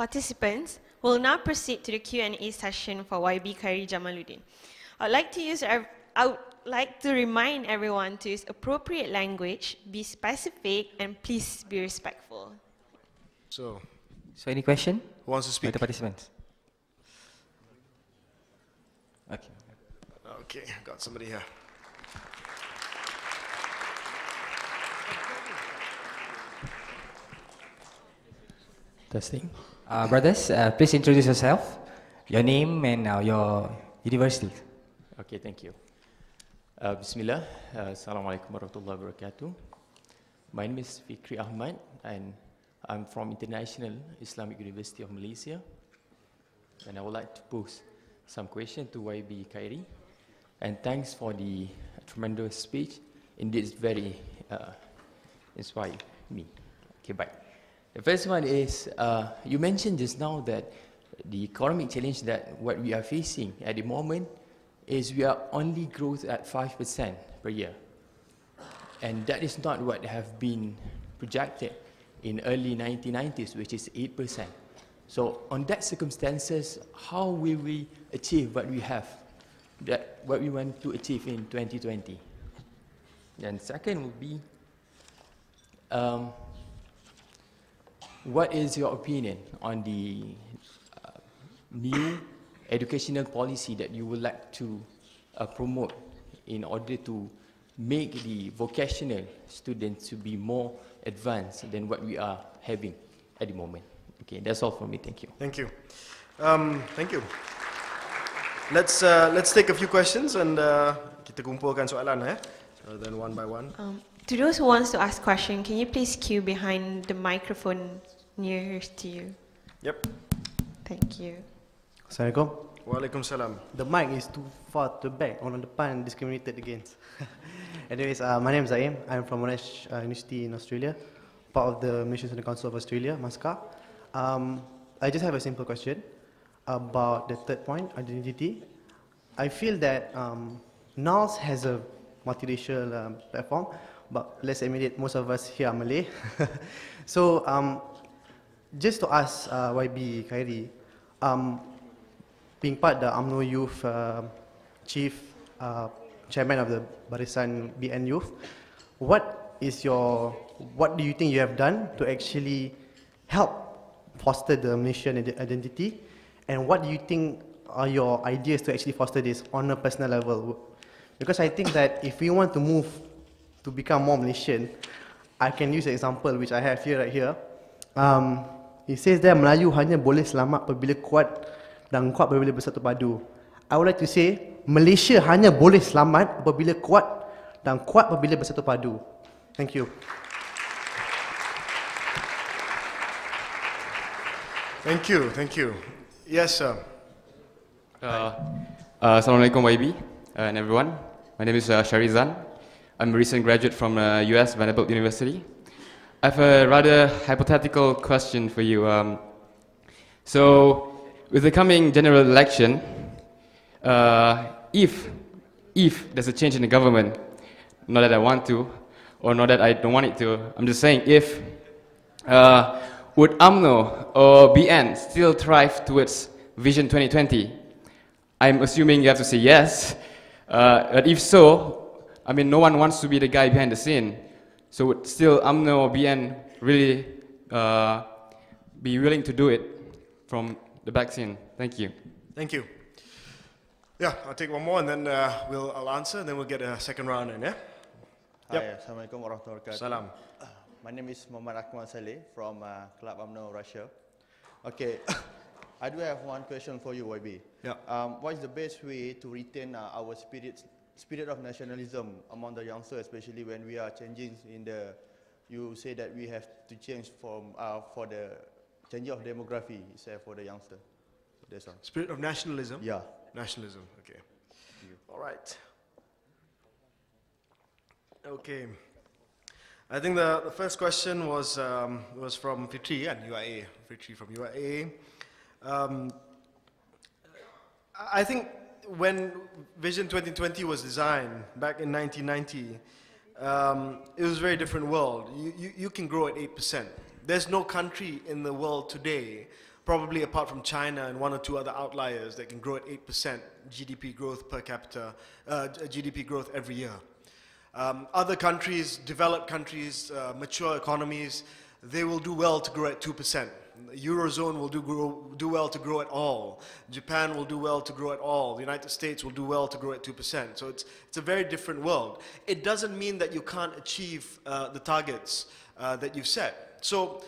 Participants will now proceed to the Q&A session for YB Khairy Jamaluddin. I would like to remind everyone to use appropriate language, be specific, and please be respectful. So any question? Who wants to speak? By the participants. Okay. Okay, got somebody here. Testing. Brothers, please introduce yourself, your name and your university. Okay, thank you. Bismillah. Assalamualaikum warahmatullahi wabarakatuh. My name is Fikri Ahmad and I'm from International Islamic University of Malaysia. And I would like to pose some questions to YB Khairy. And thanks for the tremendous speech. Indeed, it's very inspired me. Okay, bye. The first one is, you mentioned just now that the economic challenge that what we are facing at the moment is we are only growth at 5% per year. And that is not what have been projected in early 1990s, which is 8%. So on that circumstances, how will we achieve what we have, what we want to achieve in 2020? And second would be, what is your opinion on the new educational policy that you would like to promote in order to make the vocational students to be more advanced than what we are having at the moment? Okay, that's all from me. Thank you. Thank you. Thank you. Let's take a few questions and kita kumpulkan soalan so then one by one. To those who wants to ask question, can you please queue behind the microphone nearest to you? Yep. Thank you. Assalamualaikum. Waalaikumsalam. The mic is too far to the back, on the depan, discriminated against. Anyways, my name is Zaim. I'm from Monash University in Australia, part of the Malaysian Student Council of Australia, MASCA. I just have a simple question about the third point, identity. I feel that NALS has a multiracial platform, but let's admit it, most of us here are Malay. So, just to ask YB Khairy, being part of the UMNO Youth Chief Chairman of the Barisan BN Youth, what do you think you have done to actually help foster the Malaysian identity, and what do you think are your ideas to actually foster this on a personal level? Because I think that if we want to move to become more Malaysian, I can use an example which I have here, right here. It says that Melayu hanya boleh selamat apabila kuat dan kuat apabila bersatu padu. I would like to say Malaysia hanya boleh selamat apabila kuat dan kuat apabila bersatu padu. Thank you. Thank you. Thank you. Yes, sir. Assalamualaikum YB and everyone. My name is Sharizan. I'm a recent graduate from US Vanderbilt University. I have a rather hypothetical question for you. So, with the coming general election, if there's a change in the government, not that I want to, or not that I don't want it to, I'm just saying if, would UMNO or BN still thrive towards Vision 2020? I'm assuming you have to say yes, but if so, I mean, no one wants to be the guy behind the scene. So would still UMNO or BN really be willing to do it from the back scene? Thank you. Thank you. Yeah, I'll take one more and then I'll answer and then we'll get a second round in, yeah? Hi, Assalamualaikum warahmatullahi wabarakatuh. Salam. My name is Muhammad Akmal Saleh from Club UMNO, Russia. Okay, I do have one question for you, YB. Yeah. What is the best way to retain our spirit of nationalism among the youngsters, especially when we are changing in the, you say that we have to change from, for the change of demography, say, for the youngster. So that's all. Spirit of nationalism? Yeah. Nationalism, okay. All right. Okay. I think the first question was from Fitri and UIA. Fitri from UIA. I think when Vision 2020 was designed back in 1990, it was a very different world. You can grow at 8%. There's no country in the world today, probably apart from China and one or two other outliers that can grow at 8% GDP growth per capita, GDP growth every year. Other countries, developed countries, mature economies, they will do well to grow at 2%. The Eurozone will do well to grow at all. Japan will do well to grow at all. The United States will do well to grow at 2%. So it's a very different world. It doesn't mean that you can't achieve the targets that you've set. So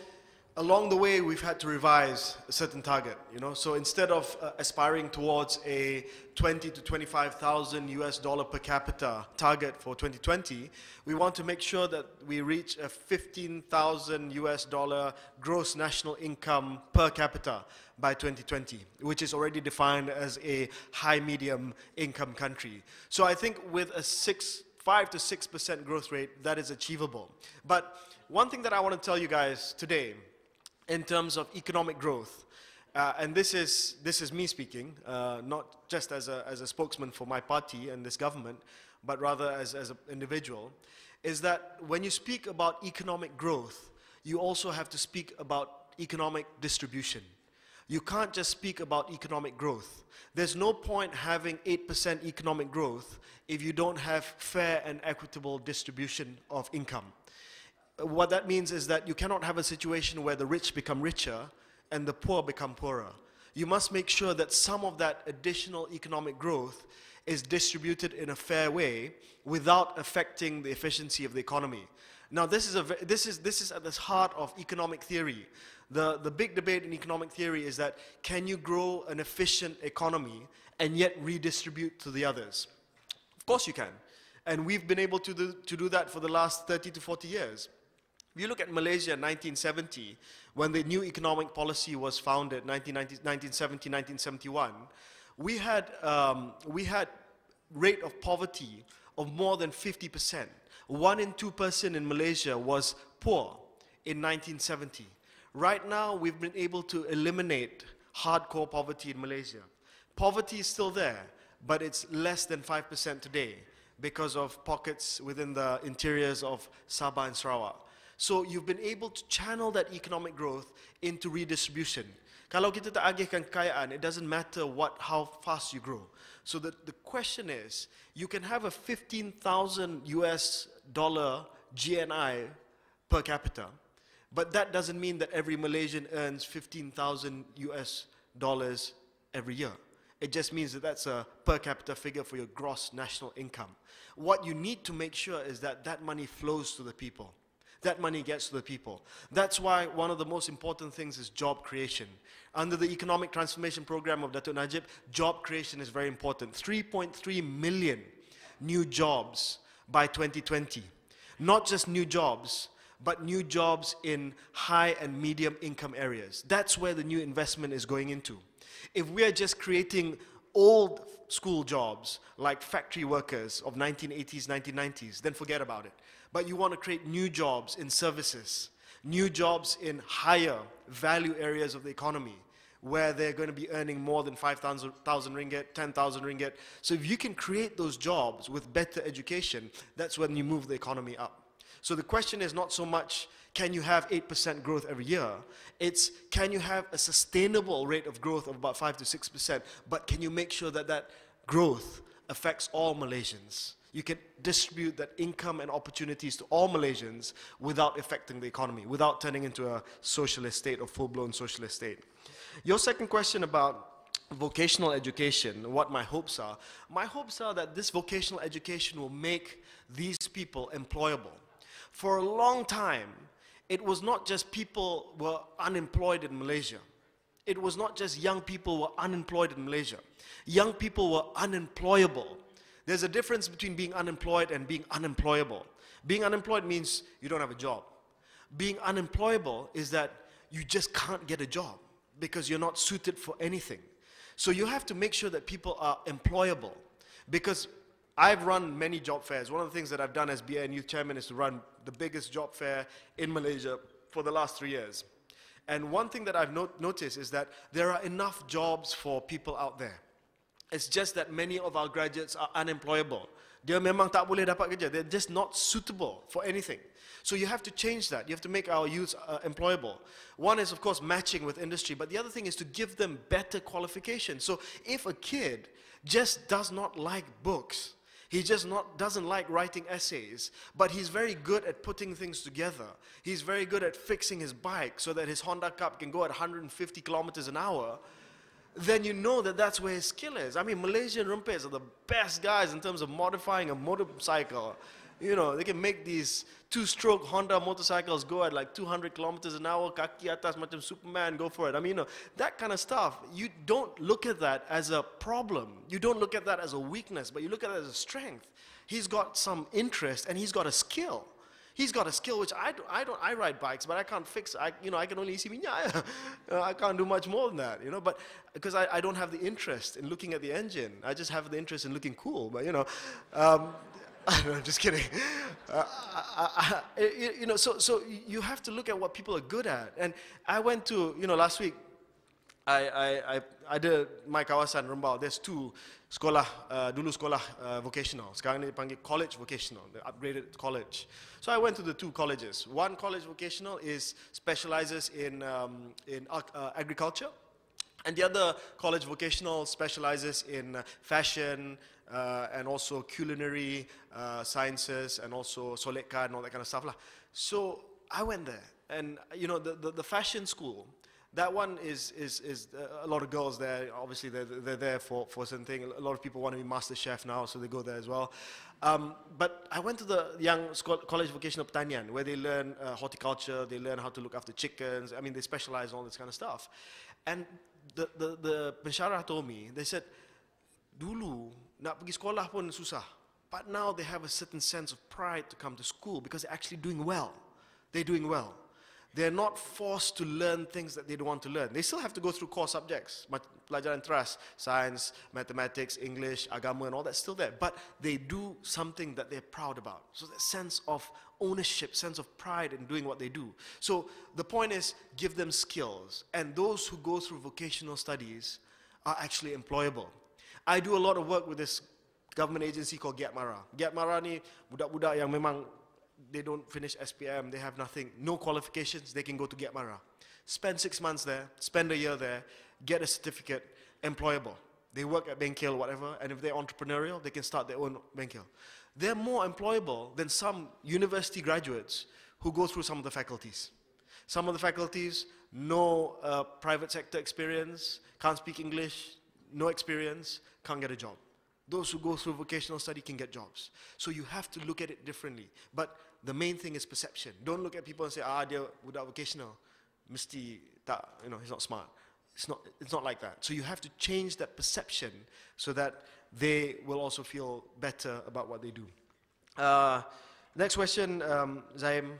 along the way, we've had to revise a certain target, you know. So instead of aspiring towards a 20 to 25,000 US dollar per capita target for 2020, we want to make sure that we reach a 15,000 US dollar gross national income per capita by 2020, which is already defined as a high medium income country. So I think with a 5 to 6% growth rate, that is achievable. But one thing that I want to tell you guys today, in terms of economic growth, and this is me speaking, not just as a spokesman for my party and this government, but rather as an individual, is that when you speak about economic growth, you also have to speak about economic distribution. You can't just speak about economic growth. There's no point having 8% economic growth if you don't have fair and equitable distribution of income. What that means is that you cannot have a situation where the rich become richer and the poor become poorer. You must make sure that some of that additional economic growth is distributed in a fair way without affecting the efficiency of the economy. Now, this is at the heart of economic theory. The big debate in economic theory is that can you grow an efficient economy and yet redistribute to the others? Of course you can. And we've been able to do that for the last 30 to 40 years. If you look at Malaysia in 1970, when the new economic policy was founded, 1970, 1971, we had rate of poverty of more than 50%. 1 in 2 person in Malaysia was poor in 1970. Right now, we've been able to eliminate hardcore poverty in Malaysia. Poverty is still there, but it's less than 5% today because of pockets within the interiors of Sabah and Sarawak. So you've been able to channel that economic growth into redistribution. Kalau kita tak agihkan kekayaan, it doesn't matter how fast you grow. So the question is, you can have a 15,000 US dollar GNI per capita, but that doesn't mean that every Malaysian earns 15,000 US dollars every year. It just means that that's a per capita figure for your gross national income. What you need to make sure is that that money flows to the people. That money gets to the people. That's why one of the most important things is job creation. Under the economic transformation program of Datuk Najib, job creation is very important. 3.3 million new jobs by 2020. Not just new jobs, but new jobs in high and medium income areas. That's where the new investment is going into. If we are just creating old school jobs like factory workers of 1980s, 1990s, then forget about it. But you want to create new jobs in services, new jobs in higher value areas of the economy, where they're going to be earning more than 5,000 ringgit, 10,000 ringgit. So if you can create those jobs with better education, that's when you move the economy up. So the question is not so much, can you have 8% growth every year? It's, can you have a sustainable rate of growth of about 5 to 6%, but can you make sure that that growth affects all Malaysians? You can distribute that income and opportunities to all Malaysians without affecting the economy, without turning into a socialist state or full-blown socialist state. Your second question about vocational education, what my hopes are that this vocational education will make these people employable. For a long time, it was not just people were unemployed in Malaysia. It was not just young people were unemployed in Malaysia. Young people were unemployable. There's a difference between being unemployed and being unemployable. Being unemployed means you don't have a job. Being unemployable is that you just can't get a job because you're not suited for anything. So you have to make sure that people are employable. Because I've run many job fairs. One of the things that I've done as BN Youth Chairman is to run the biggest job fair in Malaysia for the last 3 years. And one thing that I've noticed is that there are enough jobs for people out there. It's just that many of our graduates are unemployable. Dia memang tak boleh dapat kerja. They're just not suitable for anything. So you have to change that. You have to make our youths employable. One is, of course, matching with industry, but the other thing is to give them better qualifications. So if a kid just does not like books, he just doesn't like writing essays, but he's very good at putting things together. He's very good at fixing his bike so that his Honda Cup can go at 150 kilometers an hour, then you know that that's where his skill is. I mean, Malaysian rumpets are the best guys in terms of modifying a motorcycle. You know, they can make these two-stroke Honda motorcycles go at like 200 kilometers an hour, kaki atas macam Superman, go for it. I mean, you know, that kind of stuff, you don't look at that as a problem. You don't look at that as a weakness, but you look at it as a strength. He's got some interest and he's got a skill. He's got a skill which I ride bikes, but I can't fix. I can only isi minyak. I can't do much more than that, you know. But because I don't have the interest in looking at the engine, I just have the interest in looking cool. But you know, no, just kidding. You know, so you have to look at what people are good at. And I went to, you know, last week, I did my kawasan Rembau. There's two sekolah, dulu sekolah vocational. Sekarang ni dipanggil college vocational, the upgraded college. So I went to the two colleges. One college vocational specializes in agriculture, and the other college vocational specializes in fashion and also culinary sciences and also soleka and all that kind of stuff lah. So I went there, and you know the fashion school. That one is a lot of girls there. Obviously, they're there for certain thing. A lot of people want to be master chef now, so they go there as well. But I went to the young college vocational pertanian, where they learn horticulture, they learn how to look after chickens. I mean, they specialize in all this kind of stuff. And the pensyarah told me, they said, dulu nak pergi sekolah pun susah, but now they have a certain sense of pride to come to school because they're actually doing well. They're doing well. They're not forced to learn things that they don't want to learn. They still have to go through core subjects, pelajaran teras, science, mathematics, English, agama, and all that's still there. But they do something that they're proud about. So that sense of ownership, sense of pride in doing what they do. So the point is, give them skills. And those who go through vocational studies are actually employable. I do a lot of work with this government agency called Giat Mara. Giat Mara ni budak-budak yang memang they don't finish SPM, they have nothing, no qualifications, they can go to Giat Mara. Spend 6 months there, spend a year there, get a certificate, employable. They work at bengkel, whatever, and if they're entrepreneurial, they can start their own bengkel. They're more employable than some university graduates who go through some of the faculties. Some of the faculties, no private sector experience, can't speak English, no experience, can't get a job. Those who go through vocational study can get jobs. So you have to look at it differently. But the main thing is perception. Don't look at people and say, dia budak vocational, mesti tak, you know, he's not smart. It's not like that. So you have to change that perception so that they will also feel better about what they do. Next question, Zaim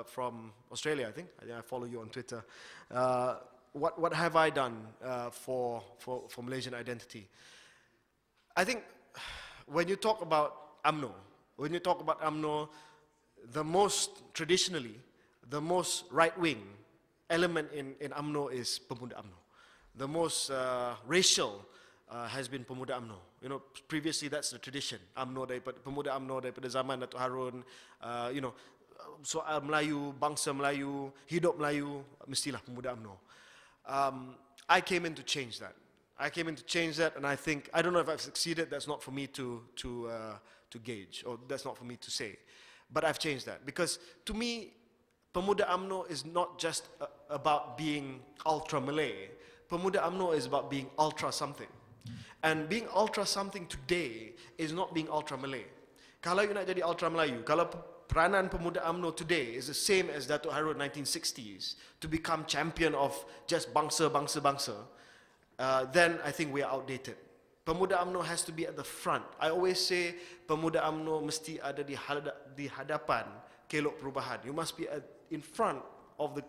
from Australia, I think. I follow you on Twitter. What have I done for Malaysian identity? I think when you talk about UMNO, the most traditionally, the most right-wing element in UMNO is Pemuda UMNO. The most racial has been Pemuda UMNO. You know, previously that's the tradition. Pemuda UMNO daripada zaman Datuk Harun, you know, soal Melayu, bangsa Melayu, hidup Melayu, mestilah Pemuda UMNO. I came in to change that. And I think, I don't know if I've succeeded, that's not for me to gauge, or that's not for me to say. But I've changed that, because to me, Pemuda UMNO is not just about being ultra-Malay. Pemuda UMNO is about being ultra-something. And being ultra-something today is not being ultra-Malay. Kalau you nak jadi ultra-Melayu, kalau peranan Pemuda UMNO today is the same as Datuk Harun 1960s, to become champion of just bangsa, then I think we are outdated. Pemuda UMNO has to be at the front. I always say Pemuda UMNO mesti ada di hadapan kelok perubahan. You must be in front of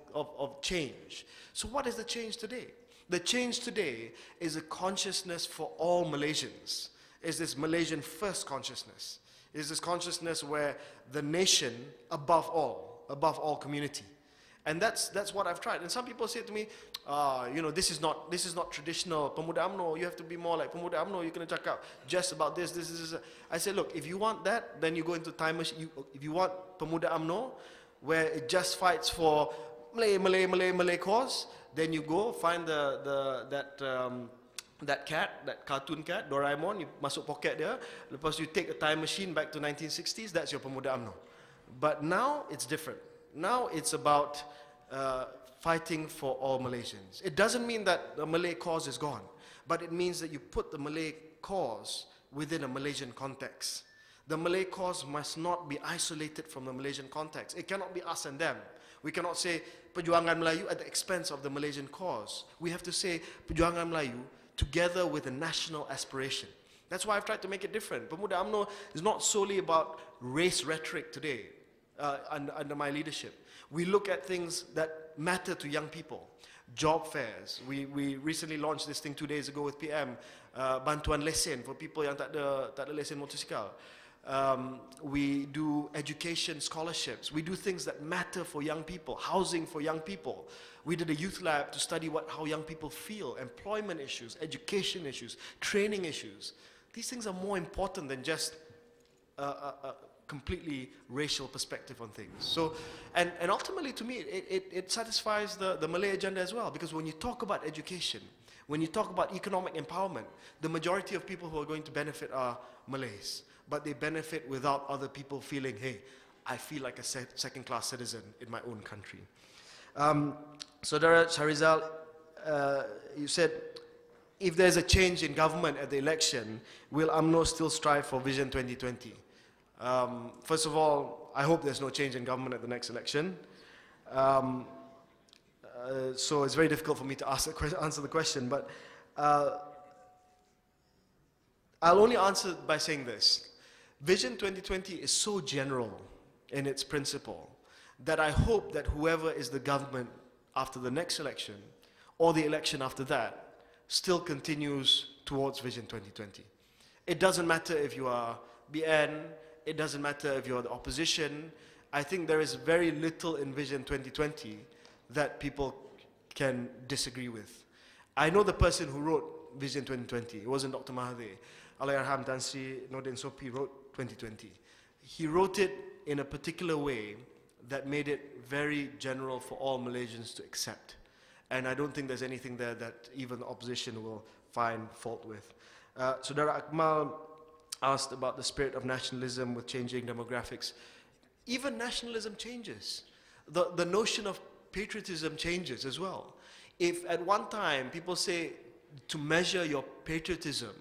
change. So what is the change today? The change today is a consciousness for all Malaysians. Is this Malaysian first consciousness? Is this consciousness where the nation above all community. And that's what I've tried. And some people say to me, you know, this is not traditional. Pemuda UMNO, you have to be more like Pemuda UMNO. You're going to check out just about this. I say, look, if you want that, then you go into time machine. If you want Pemuda UMNO, where it just fights for Malay cause, then you go find that cat, that cartoon cat, Doraemon, you masuk pocket dia, lepas you take a time machine back to 1960s, that's your Pemuda UMNO. But now it's different. Now it's about fighting for all Malaysians. It doesn't mean that the Malay cause is gone, but it means that you put the Malay cause within a Malaysian context. The Malay cause must not be isolated from the Malaysian context. It cannot be us and them. We cannot say Perjuangan Melayu at the expense of the Malaysian cause. We have to say Perjuangan Melayu together with a national aspiration. That's why I've tried to make it different. Pemuda UMNO is not solely about race rhetoric today under my leadership. We look at things that matter to young people. Job fairs. We recently launched this thing 2 days ago with PM, bantuan lesen for people yang tak ada lesen motosikal. We do education scholarships. We do things that matter for young people, housing for young people. We did a youth lab to study how young people feel, employment issues, education issues, training issues. These things are more important than just a completely racial perspective on things. So, and ultimately to me, it satisfies the Malay agenda as well, because when you talk about education, when you talk about economic empowerment, the majority of people who are going to benefit are Malays, but they benefit without other people feeling, hey, I feel like a second-class citizen in my own country. Saudara Shahrizal, you said, if there's a change in government at the election, will UMNO still strive for Vision 2020? First of all, I hope there's no change in government at the next election. So it's very difficult for me to answer the question, but I'll only answer by saying this. Vision 2020 is so general in its principle that I hope that whoever is the government after the next election or the election after that still continues towards Vision 2020. It doesn't matter if you are BN, it doesn't matter if you're the opposition. I think there is very little in Vision 2020 that people can disagree with. I know the person who wrote Vision 2020. It wasn't Dr. Mahathir. Allahyarham Tan Sri Nordin Sopi wrote 2020. He wrote it in a particular way that made it very general for all Malaysians to accept. And I don't think there's anything there that even the opposition will find fault with. Saudara Akmal asked about the spirit of nationalism with changing demographics. Even nationalism changes. The notion of patriotism changes as well. If at one time people say to measure your patriotism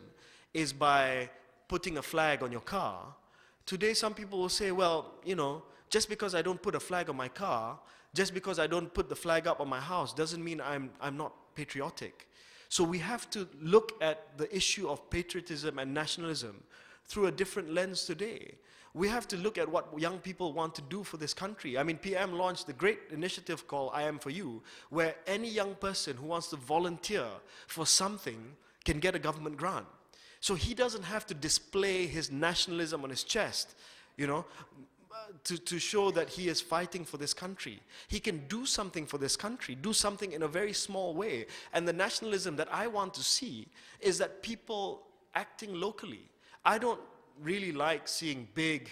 is by putting a flag on your car, today some people will say, well, you know, just because I don't put a flag on my car, just because I don't put the flag up on my house doesn't mean I'm not patriotic. So we have to look at the issue of patriotism and nationalism through a different lens today. We have to look at what young people want to do for this country. I mean, PM launched a great initiative called I Am For You, where any young person who wants to volunteer for something can get a government grant. So he doesn't have to display his nationalism on his chest, you know, to show that he is fighting for this country. He can do something for this country, do something in a very small way. And the nationalism that I want to see is that people acting locally. I don't really like seeing big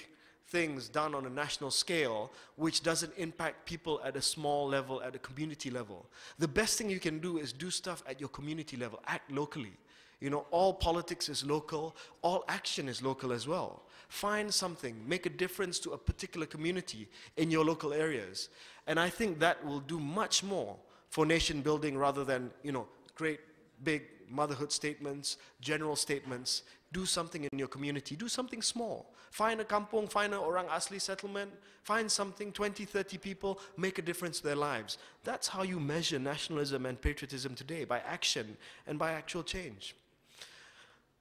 things done on a national scale which doesn't impact people at a small level, at a community level. The best thing you can do is do stuff at your community level, act locally. You know, all politics is local, all action is local as well. Find something, make a difference to a particular community in your local areas. And I think that will do much more for nation building rather than, you know, great big motherhood statements, general statements. Do something in your community, do something small. Find a kampung, find an orang asli settlement, find something, 20, 30 people, make a difference to their lives. That's how you measure nationalism and patriotism today, by action and by actual change.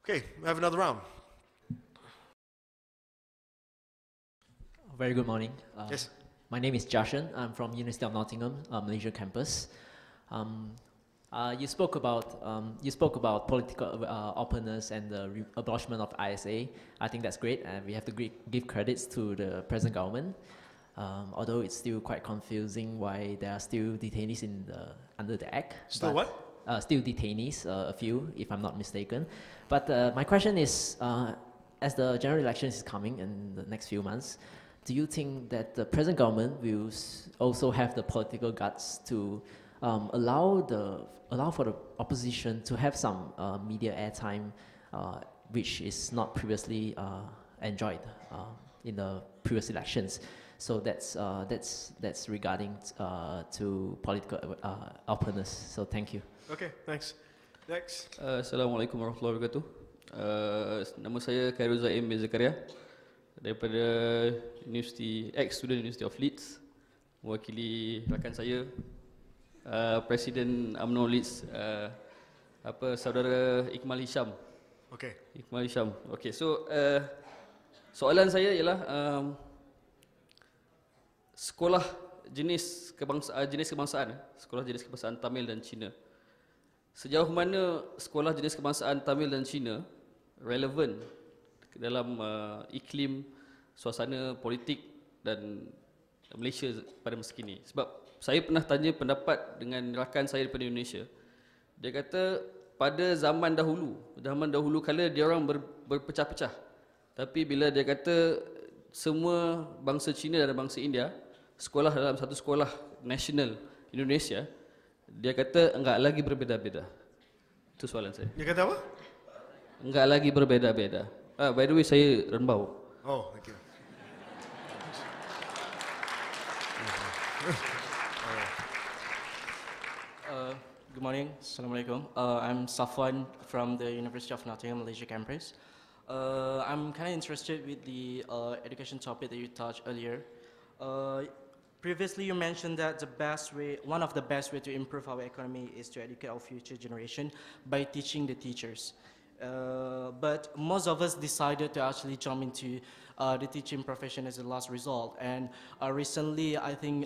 Okay, we have another round. Very good morning. Yes. My name is Jashan. I'm from University of Nottingham, Malaysia campus. You spoke about political openness and the abolishment of ISA. I think that's great, and we have to give credits to the present government. Although it's still quite confusing why there are still detainees under the Act. Still what? Still detainees, a few, if I'm not mistaken. But my question is, as the general elections is coming in the next few months, do you think that the present government will also have the political guts to allow for the opposition to have some media airtime, which is not previously enjoyed in the previous elections? So that's regarding to political openness. So thank you. Okay, thanks. Next. Assalamualaikum warahmatullahi wabarakatuh. Nama saya Khairy Jamaluddin daripada ex-student University of Leeds, mewakili rakan saya, Presiden UMNO Leeds, saudara Ismail Hisham. Okay. Ismail Hisham. Okay, so soalan saya ialah sekolah jenis kebangsaan Tamil dan Cina. Sejauh mana sekolah jenis kebangsaan Tamil dan Cina relevan dalam iklim suasana politik dan Malaysia pada masa kini? Sebab saya pernah tanya pendapat dengan rakan saya daripada Indonesia. Dia kata pada zaman dahulu kala dia orang berpecah-pecah. Tapi bila dia kata semua bangsa Cina dan bangsa India sekolah dalam satu sekolah nasional Indonesia, dia kata enggak lagi berbeza-beza. Itu soalan saya. Dia kata apa? Enggak lagi berbeza-beza. By the way, saya Rembau. Oh, thank you. Good morning. Assalamualaikum. I'm Safwan from the University of Nottingham, Malaysia campus. I'm kind of interested with the education topic that you touched earlier. Previously, you mentioned that one of the best way to improve our economy is to educate our future generation by teaching the teachers. But most of us decided to actually jump into the teaching profession as a last result. And recently, I think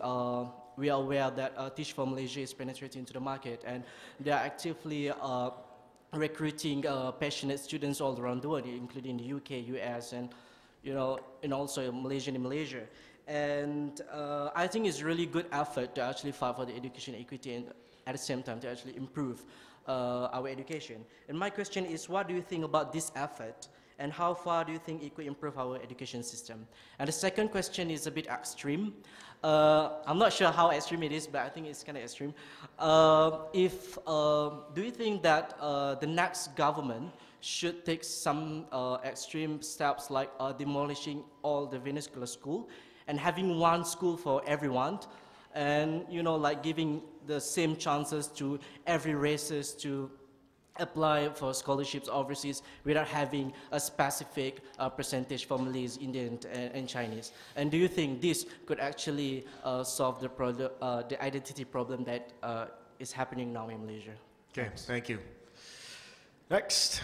we are aware that Teach for Malaysia is penetrating into the market, and they are actively recruiting passionate students all around the world, including the UK, US, and also Malaysia in Malaysia. And I think it's really good effort to actually fight for the education equity and at the same time to actually improve our education. And my question is, what do you think about this effort, and how far do you think it could improve our education system? And the second question is a bit extreme. I'm not sure how extreme it is, but I think it's kind of extreme. Do you think that the next government should take some extreme steps like demolishing all the vernacular school and having one school for everyone, and like giving the same chances to every races to apply for scholarships overseas without having a specific percentage for Malays, Indian, and Chinese? And do you think this could actually solve the problem, the identity problem that is happening now in Malaysia? Okay, thank you. Next.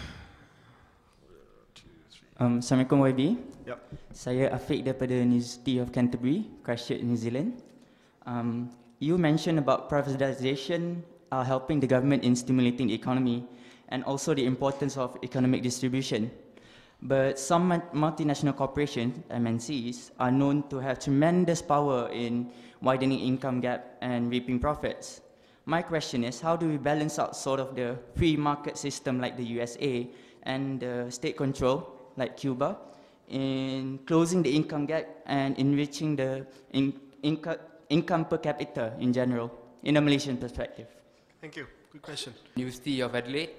Assalamualaikum YB. Yep. Saya Afiq daripada University of Canterbury, Christchurch, New Zealand. You mentioned about privatization helping the government in stimulating the economy and also the importance of economic distribution. But some multinational corporations, MNCs, are known to have tremendous power in widening income gap and reaping profits. My question is, how do we balance out sort of the free market system like the USA and state control like Cuba in closing the income gap and enriching the income per capita in general in a Malaysian perspective? Thank you. Good question. University of Adelaide.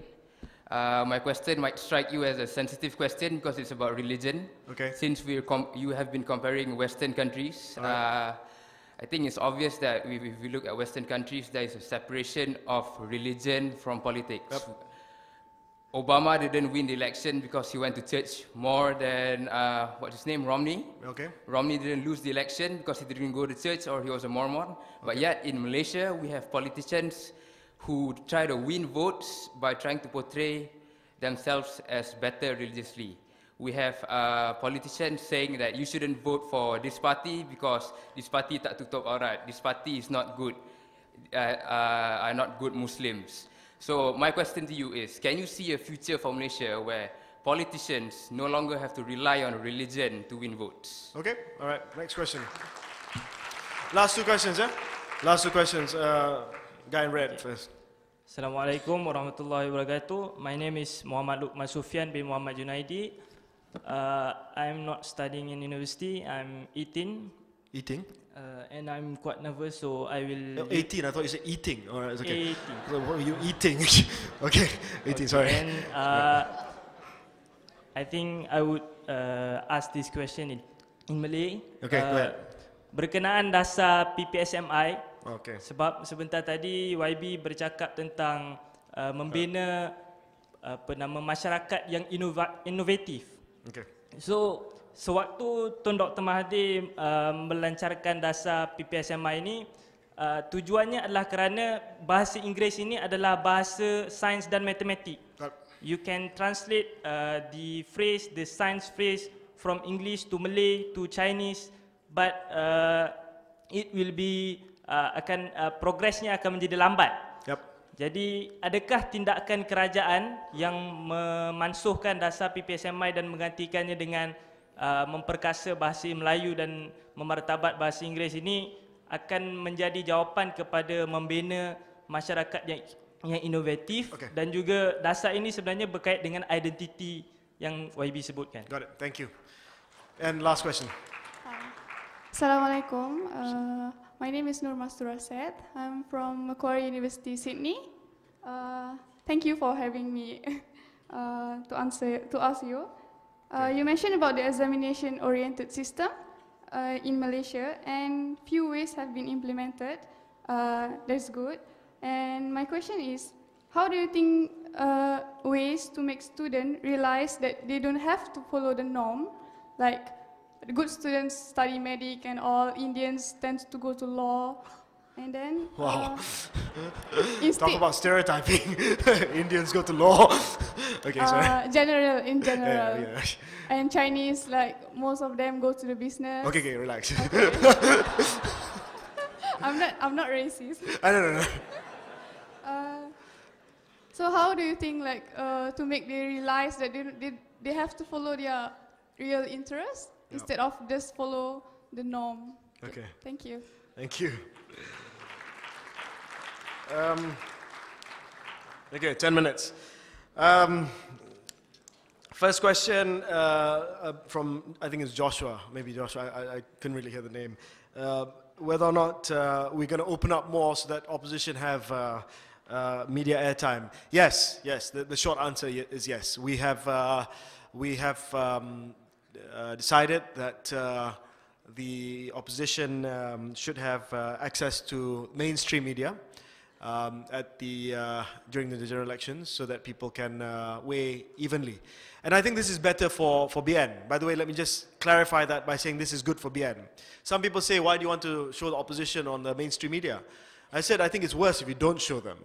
My question might strike you as a sensitive question because it's about religion. Okay. Since you have been comparing Western countries, I think it's obvious that if we look at Western countries, there is a separation of religion from politics. Yep. Obama didn't win the election because he went to church more than, what's his name, Romney. Okay. Romney didn't lose the election because he didn't go to church or he was a Mormon. Okay. But yet in Malaysia, we have politicians who try to win votes by trying to portray themselves as better religiously. We have politicians saying that you shouldn't vote for this party because this party tak tutup aurat, this party is not good, are not good Muslims. So my question to you is, can you see a future for Malaysia where politicians no longer have to rely on religion to win votes? Okay, all right, next question. Last two questions, yeah? Last two questions. Guy in red first. Assalamualaikum warahmatullahi wabarakatuh. My name is Muhammad Luqman Sufyan bin Muhammad Junaidi. I'm not studying in university. I'm 18. Eating? And I'm quite nervous, so I will... Oh, 18, I thought you said eating. Alright, it's okay. 18. So what are you eating? Okay, 18, sorry. And I think I would ask this question in Malay. Okay, go ahead. Berkenaan dasar PPSMI, okay. Sebab sebentar tadi YB bercakap tentang membina masyarakat yang inovatif. Okay. So, sewaktu Tun Dr. Mahathir melancarkan dasar PPSMI ini, tujuannya adalah kerana bahasa Inggeris ini adalah bahasa sains dan matematik. You can translate the science phrase from English to Malay to Chinese, but it will be progresnya akan menjadi lambat. Yep. Jadi adakah tindakan kerajaan yang memansuhkan dasar PPSMI dan menggantikannya dengan memperkasa bahasa Melayu dan memartabat bahasa Inggeris ini akan menjadi jawapan kepada membina masyarakat yang inovatif, dan juga dasar ini sebenarnya berkait dengan identiti yang YB sebutkan. Got it. Thank you. And last question. Assalamualaikum. My name is Nur Mastura Said. I'm from Macquarie University, Sydney. Thank you for having me to ask you. You mentioned about the examination-oriented system in Malaysia, and few ways have been implemented. That's good. And my question is, how do you think ways to make students realize that they don't have to follow the norm, like the good students study medic and all, Indians tend to go to law, and then wow. Talk about stereotyping. Indians go to law. Okay, sorry. In general. Yeah. And Chinese, like most of them go to the business. Okay, relax. Okay. I'm not racist. I don't know. So how do you think, like, to make they realize that they have to follow their real interest instead of just follow the norm? Okay. Thank you. Thank you. Okay, 10 minutes. First question from, I think it's Joshua, maybe Joshua, I couldn't really hear the name. Whether or not we're going to open up more so that opposition have media airtime. Yes, the short answer is yes. We have decided that the opposition should have access to mainstream media during the general elections, so that people can weigh evenly. And I think this is better for BN. By the way, let me just clarify that by saying this is good for BN. Some people say, why do you want to show the opposition on the mainstream media? I said, I think it's worse if you don't show them.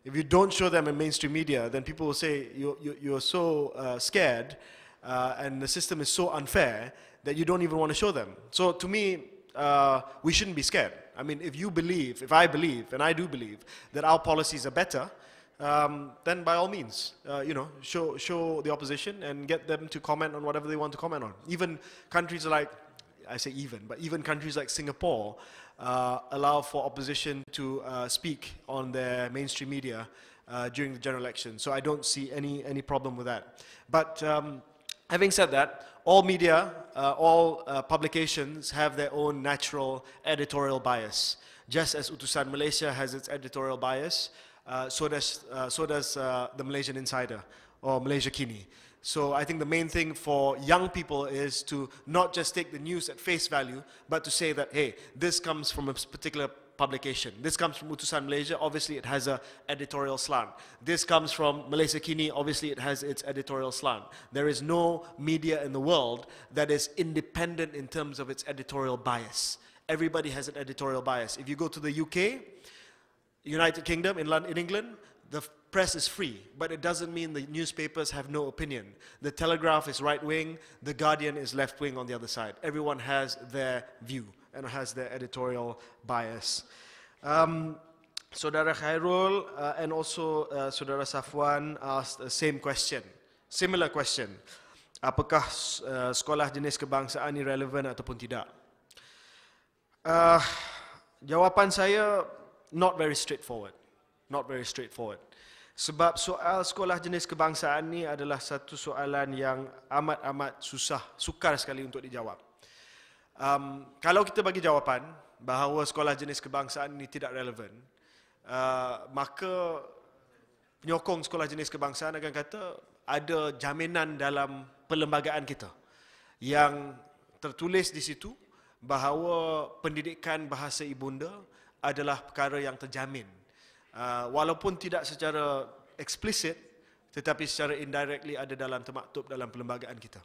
If you don't show them in mainstream media, then people will say you're so scared and the system is so unfair that you don't even want to show them. So to me, we shouldn't be scared. I mean, if I believe, and I do believe, that our policies are better, then by all means, show the opposition and get them to comment on whatever they want to comment on. Even countries like, I say even, but even countries like Singapore allow for opposition to speak on their mainstream media during the general election. So I don't see any problem with that. But having said that, all media, all publications have their own natural editorial bias. Just as Utusan Malaysia has its editorial bias, so does the Malaysian Insider or Malaysia Kini. So I think the main thing for young people is to not just take the news at face value, but to say that, hey, this comes from a particular publication. This comes from Utusan Malaysia, obviously it has an editorial slant. This comes from Malaysia Kini, obviously it has its editorial slant. There is no media in the world that is independent in terms of its editorial bias. Everybody has an editorial bias. If you go to the UK, United Kingdom, in England, the press is free, but it doesn't mean the newspapers have no opinion. The Telegraph is right-wing, the Guardian is left-wing on the other side. Everyone has their view and has their editorial bias. Saudara Khairul and also Saudara Safwan asked the same question, similar question. Apakah sekolah jenis kebangsaan ini relevan ataupun tidak? Jawapan saya not very straightforward. Not very straightforward. Sebab soal sekolah jenis kebangsaan ni adalah satu soalan yang amat-amat sukar sekali untuk dijawab. Kalau kita bagi jawapan bahawa sekolah jenis kebangsaan ini tidak relevan, maka penyokong sekolah jenis kebangsaan akan kata ada jaminan dalam perlembagaan kita yang tertulis di situ bahawa pendidikan bahasa ibunda adalah perkara yang terjamin. Walaupun tidak secara eksplisit, tetapi secara indirectly ada dalam termaktub dalam perlembagaan kita.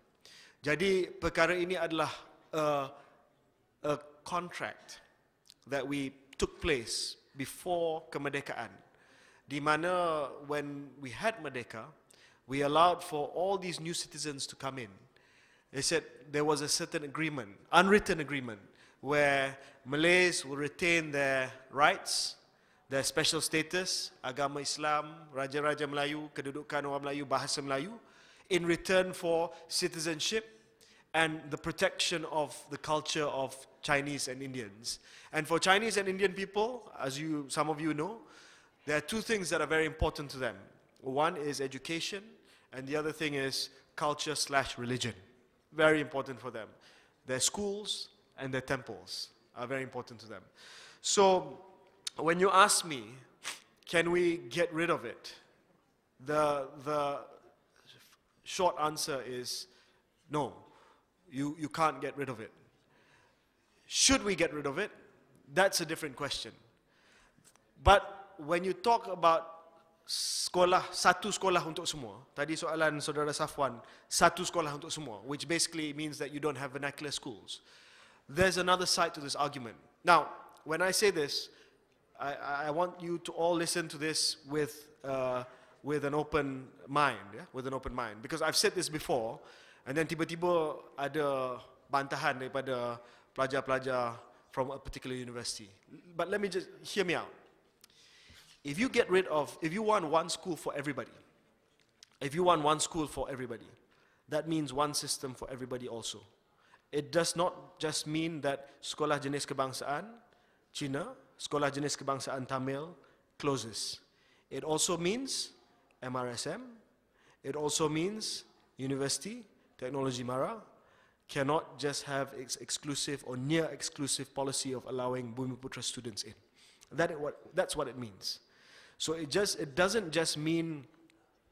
Jadi perkara ini adalah a contract that we took place before kemerdekaan, di mana when we had merdeka, we allowed for all these new citizens to come in. They said there was a certain agreement, unwritten agreement, where Malays will retain their rights, their special status, agama Islam, Raja-Raja Melayu, kedudukan orang Melayu, bahasa Melayu, in return for citizenship and the protection of the culture of Chinese and Indians. And for Chinese and Indian people, as some of you know, there are two things that are very important to them. One is education, and the other thing is culture/religion. Very important for them. Their schools and their temples are very important to them. So, when you ask me, can we get rid of it? The short answer is no. You can't get rid of it. Should we get rid of it? That's a different question. But when you talk about satu sekolah untuk semua, tadi soalan saudara Safwan, satu sekolah untuk semua, which basically means that you don't have vernacular schools. There's another side to this argument. Now, when I say this, I want you to all listen to this with an open mind, yeah? With an open mind. Because I've said this before, and then tiba-tiba ada bantahan daripada pelajar-pelajar from a particular university. But let me just, hear me out. If you want one school for everybody, that means one system for everybody also. It does not just mean that sekolah jenis kebangsaan Cina, sekolah jenis kebangsaan Tamil closes. It also means MRSM, it also means University, Technology Mara, cannot just have exclusive or near exclusive policy of allowing Bumiputra students in. That's what it means. So it doesn't just mean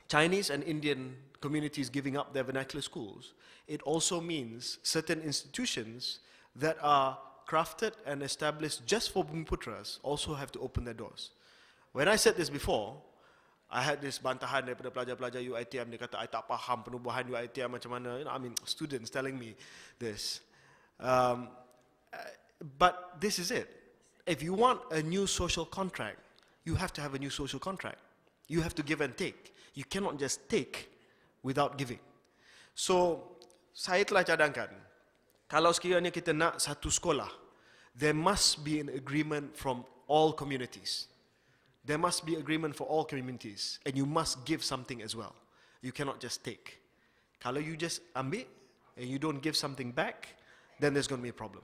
Chinese and Indian communities giving up their vernacular schools. It also means certain institutions that are crafted and established just for Bumiputras also have to open their doors. When I said this before, I had this bantahan daripada pelajar-pelajar UiTM, dia kata, I tak faham penubuhan UiTM macam mana. You know, I mean, students telling me this. But this is it. If you want a new social contract, you have to have a new social contract. You have to give and take. You cannot just take without giving. So, saya telah cadangkan, kalau sekiranya kita nak satu sekolah, there must be an agreement from all communities. There must be agreement for all communities, and you must give something as well. You cannot just take. Kalau you just ambil and you don't give something back, then there's going to be a problem.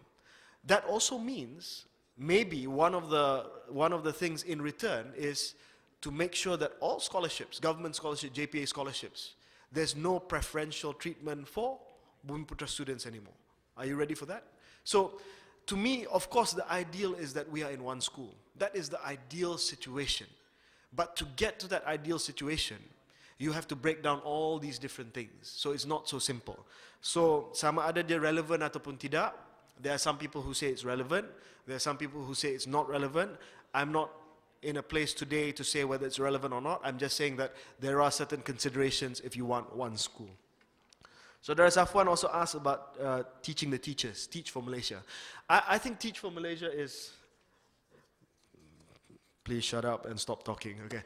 That also means maybe one of the things in return is to make sure that all scholarships, government scholarships, JPA scholarships, there's no preferential treatment for Bumiputra students anymore. Are you ready for that? So, to me, of course, the ideal is that we are in one school. That is the ideal situation. But to get to that ideal situation, you have to break down all these different things. So it's not so simple. So, sama ada dia relevant ataupun tidak, there are some people who say it's relevant, there are some people who say it's not relevant. I'm not in a place today to say whether it's relevant or not. I'm just saying that there are certain considerations if you want one school. So Dara Safwan also asked about teaching the teachers, Teach for Malaysia. I think Teach for Malaysia is, please shut up and stop talking, okay.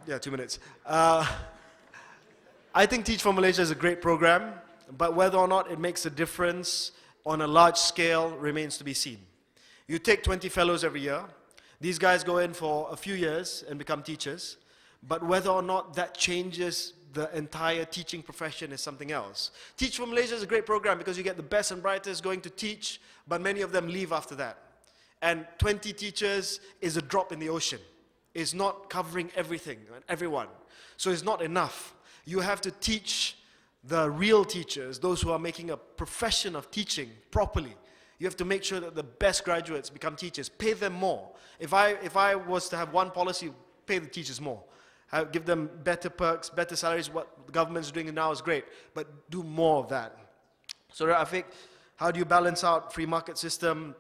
Yeah, 2 minutes. I think Teach for Malaysia is a great program, but whether or not it makes a difference on a large scale remains to be seen. You take 20 fellows every year, these guys go in for a few years and become teachers, but whether or not that changes the entire teaching profession is something else. Teach for Malaysia is a great program because you get the best and brightest going to teach, but many of them leave after that. And 20 teachers is a drop in the ocean. It's not covering everything and everyone. So it's not enough. You have to teach the real teachers, those who are making a profession of teaching properly. You have to make sure that the best graduates become teachers. Pay them more. If I was to have one policy, pay the teachers more. Give them better perks, better salaries. What the government's doing now is great, but do more of that. So Rafiq, how do you balance out free market system?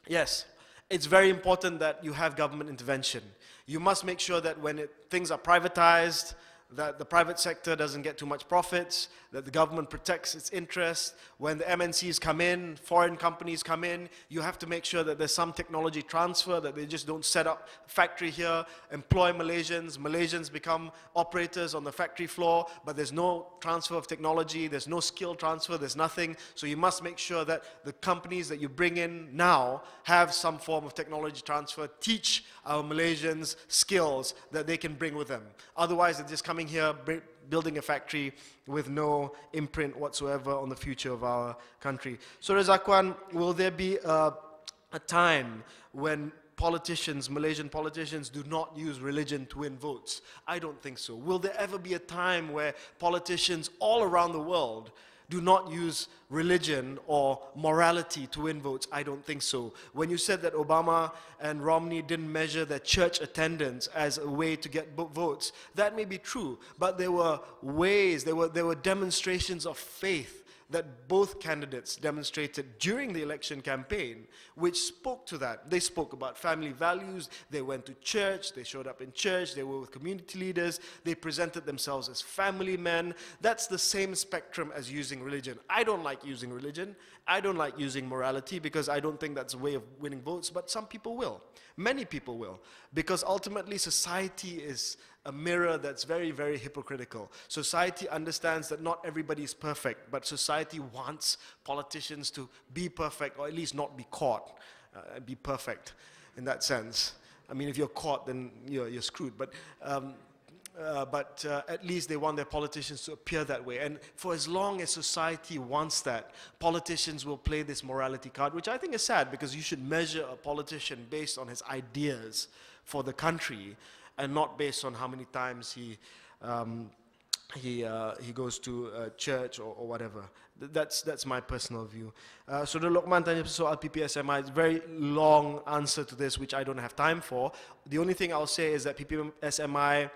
Yes, it's very important that you have government intervention. You must make sure that when things are privatized, that the private sector doesn't get too much profits, that the government protects its interests. When the MNCs come in, foreign companies come in, you have to make sure that there's some technology transfer, that they just don't set up a factory here, employ Malaysians, Malaysians become operators on the factory floor, but there's no transfer of technology, there's no skill transfer, there's nothing. So you must make sure that the companies that you bring in now have some form of technology transfer, teach our Malaysians skills that they can bring with them. Otherwise, they're just coming here, building a factory with no imprint whatsoever on the future of our country. So Rezakwan, will there be a time when politicians, Malaysian politicians, do not use religion to win votes? I don't think so. Will there ever be a time where politicians all around the world do not use religion or morality to win votes? I don't think so. When you said that Obama and Romney didn't measure their church attendance as a way to get votes, that may be true, but there were ways, there were demonstrations of faith that both candidates demonstrated during the election campaign, which spoke to that. They spoke about family values, they went to church, they showed up in church, they were with community leaders, they presented themselves as family men. That's the same spectrum as using religion. I don't like using religion, I don't like using morality, because I don't think that's a way of winning votes, but some people will. Many people will, because ultimately society is a mirror that's very, very hypocritical. Society understands that not everybody is perfect, but society wants politicians to be perfect, or at least not be caught, be perfect in that sense. I mean, if you're caught, then you're screwed. But at least they want their politicians to appear that way. And for as long as society wants that, politicians will play this morality card, which I think is sad, because you should measure a politician based on his ideas for the country, and not based on how many times he goes to church or whatever. That's my personal view. So the Lokman tanya soal PPSMI, it's a very long answer to this, which I don't have time for. The only thing I'll say is that PPSMI,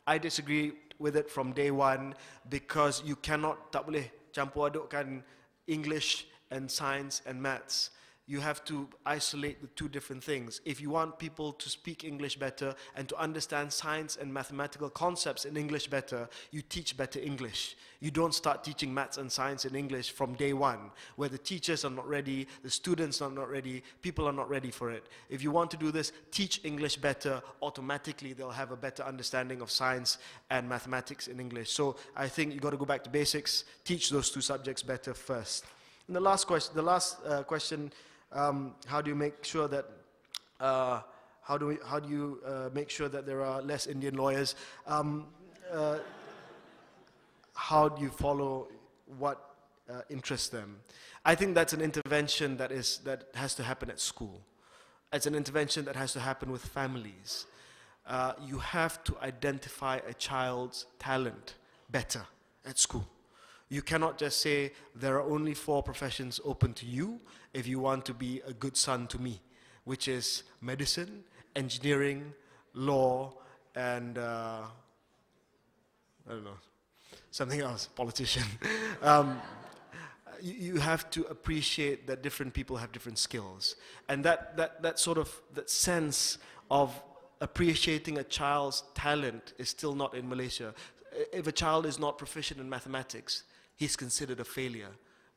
I disagree with it from day one, because you cannot, tak boleh campur adukkan English and science and maths. You have to isolate the two different things. If you want people to speak English better and to understand science and mathematical concepts in English better, you teach better English. You don't start teaching maths and science in English from day one, where the teachers are not ready, the students are not ready, people are not ready for it. If you want to do this, teach English better, automatically they'll have a better understanding of science and mathematics in English. So I think you've got to go back to basics, teach those two subjects better first. And the last question, how do you make sure that make sure that there are less Indian lawyers? How do you follow what interests them? I think that's an intervention that has to happen at school. It's an intervention that has to happen with families. You have to identify a child's talent better at school. You cannot just say, there are only 4 professions open to you if you want to be a good son to me, which is medicine, engineering, law, and I don't know, something else, politician. You have to appreciate that different people have different skills. And that sense of appreciating a child's talent is still not in Malaysia. If a child is not proficient in mathematics, he's considered a failure,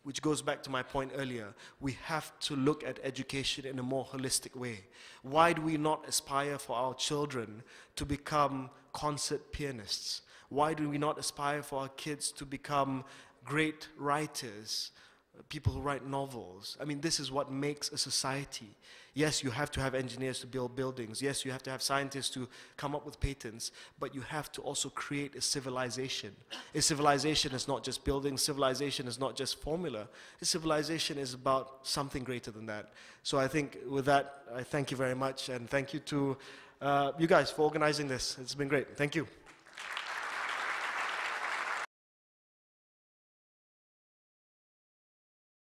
which goes back to my point earlier. We have to look at education in a more holistic way. Why do we not aspire for our children to become concert pianists? Why do we not aspire for our kids to become great writers, people who write novels. I mean, this is what makes a society. Yes, you have to have engineers to build buildings. Yes, you have to have scientists to come up with patents, but you have to also create a civilization. A civilization is not just buildings. Civilization is not just formula. A civilization is about something greater than that. So I think with that, I thank you very much, and thank you to you guys for organizing this. It's been great. Thank you.